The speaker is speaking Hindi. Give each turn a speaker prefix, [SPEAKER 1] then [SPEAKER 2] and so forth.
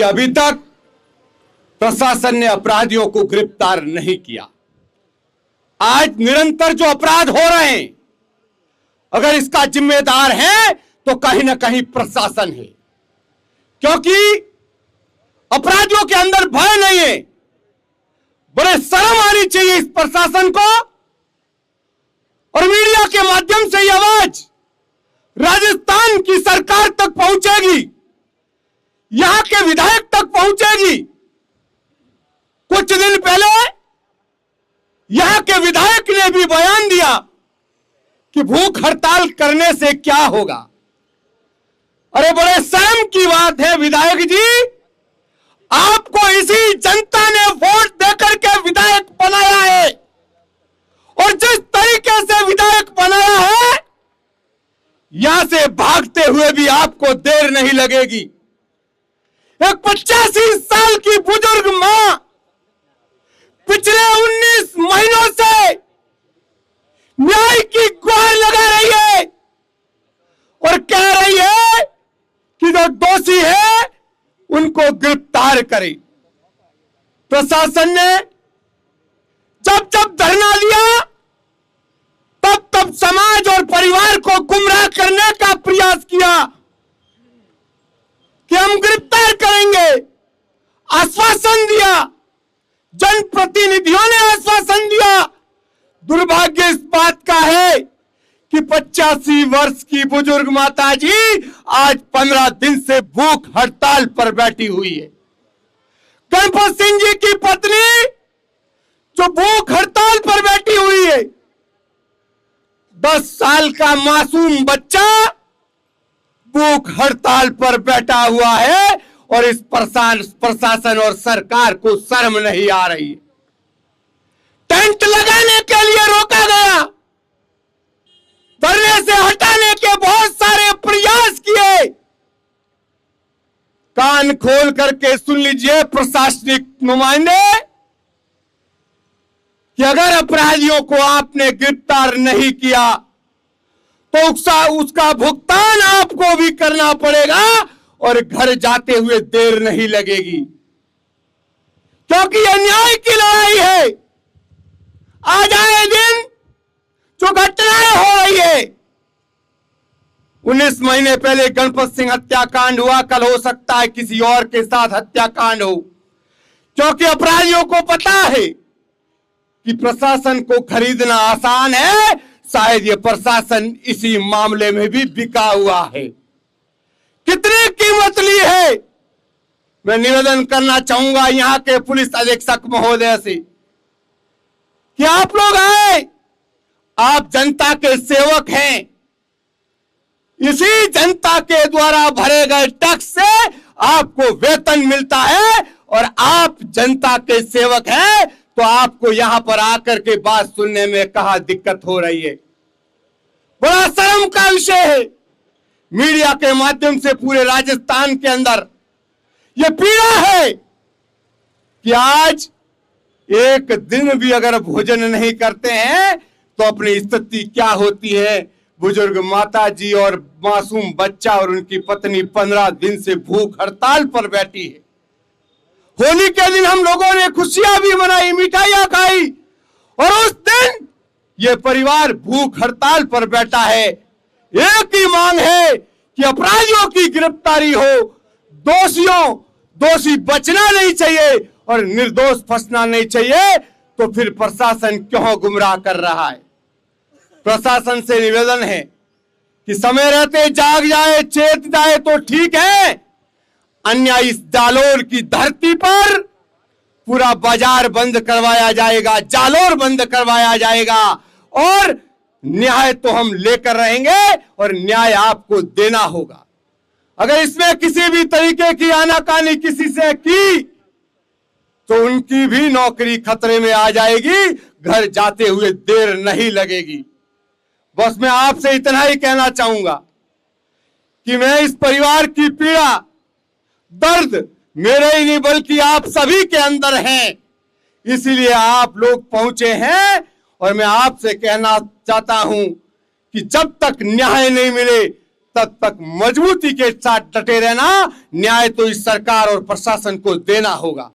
[SPEAKER 1] कि अभी तक प्रशासन ने अपराधियों को गिरफ्तार नहीं किया। आज निरंतर जो अपराध हो रहे हैं, अगर इसका जिम्मेदार है तो कहीं ना कहीं प्रशासन है, क्योंकि अपराधियों के अंदर भय नहीं है। बड़े शर्म आनी चाहिए इस प्रशासन को। और मीडिया के माध्यम से यह आवाज राजस्थान की सरकार तक पहुंचेगी, यहां के विधायक तक पहुंचेगी। कुछ दिन पहले यहां के विधायक ने भी बयान दिया कि भूख हड़ताल करने से क्या होगा। अरे बड़े शर्म की बात है विधायक जी, आपको इसी जनता ने वोट देकर के विधायक बनाया है, और जिस तरीके से विधायक बनाया है, यहां से भागते हुए भी आपको देर नहीं लगेगी। एक 85 साल की बुजुर्ग मां पिछले 19 महीनों से न्याय की गुहार लगा रही है और कह रही है कि जो दोषी है उनको गिरफ्तार करें। प्रशासन ने जब जब धरना दिया, तब तब समाज और परिवार को गुमराह करने का प्रयास किया कि हम गिरफ्तार करेंगे, आश्वासन दिया। जनप्रतिनिधियों ने आश्वासन दिया। दुर्भाग्य इस बात का है कि 85 वर्ष की बुजुर्ग माता जी आज 15 दिन से भूख हड़ताल पर बैठी हुई है। गणपत सिंह जी की पत्नी जो भूख हड़ताल पर बैठी हुई है, 10 साल का मासूम बच्चा भूख हड़ताल पर बैठा हुआ है, और इस प्रशासन और सरकार को शर्म नहीं आ रही है। टेंट लगाने के लिए रोका गया, धरने से हटाने के बहुत सारे प्रयास किए। कान खोल करके सुन लीजिए प्रशासनिक नुमाइंदे, कि अगर अपराधियों को आपने गिरफ्तार नहीं किया तो उसका भुगतान आपको भी करना पड़ेगा, और घर जाते हुए देर नहीं लगेगी, क्योंकि यह न्याय की लड़ाई है। आज आए दिन जो घटनाएं हो रही है, 19 महीने पहले गणपत सिंह हत्याकांड हुआ, कल हो सकता है किसी और के साथ हत्याकांड हो, क्योंकि अपराधियों को पता है कि प्रशासन को खरीदना आसान है। शायद ये प्रशासन इसी मामले में भी बिका हुआ है। कितनी कीमत ली है, मैं निवेदन करना चाहूंगा यहां के पुलिस अधीक्षक महोदय से कि आप लोग आए, आप जनता के सेवक हैं। इसी जनता के द्वारा भरे गए टैक्स से आपको वेतन मिलता है, और आप जनता के सेवक हैं, तो आपको यहां पर आकर के बात सुनने में कहां दिक्कत हो रही है। बड़ा शर्म का विषय है। मीडिया के माध्यम से पूरे राजस्थान के अंदर यह पीड़ा है कि आज एक दिन भी अगर भोजन नहीं करते हैं तो अपनी स्थिति क्या होती है। बुजुर्ग माता जी और मासूम बच्चा और उनकी पत्नी 15 दिन से भूख हड़ताल पर बैठी है। होली के दिन हम लोगों ने खुशियां भी मनाई, मिठाइयां खाई, और उस दिन ये परिवार भूख हड़ताल पर बैठा है। एक ही मांग है कि अपराधियों की गिरफ्तारी हो, दोषी बचना नहीं चाहिए और निर्दोष फंसना नहीं चाहिए। तो फिर प्रशासन क्यों गुमराह कर रहा है। प्रशासन से निवेदन है कि समय रहते जाग जाए, चेत जाए तो ठीक है, अन्य इस जालोर की धरती पर पूरा बाजार बंद करवाया जाएगा, जालोर बंद करवाया जाएगा, और न्याय तो हम लेकर रहेंगे और न्याय आपको देना होगा। अगर इसमें किसी भी तरीके की आनाकानी किसी से की तो उनकी भी नौकरी खतरे में आ जाएगी, घर जाते हुए देर नहीं लगेगी। बस मैं आपसे इतना ही कहना चाहूंगा कि मैं इस परिवार की पीड़ा, दर्द मेरे ही नहीं बल्कि आप सभी के अंदर है, इसीलिए आप लोग पहुंचे हैं। और मैं आपसे कहना चाहता हूं कि जब तक न्याय नहीं मिले तब तक मजबूती के साथ डटे रहना। न्याय तो इस सरकार और प्रशासन को देना होगा।